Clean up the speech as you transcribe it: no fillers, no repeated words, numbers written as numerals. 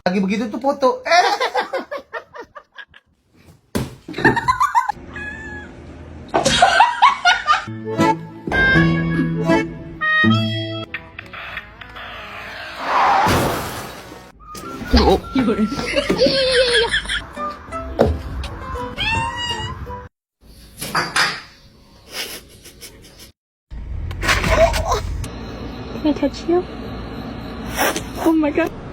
Lagi begitu tuh foto. Can I touch you? Oh my god.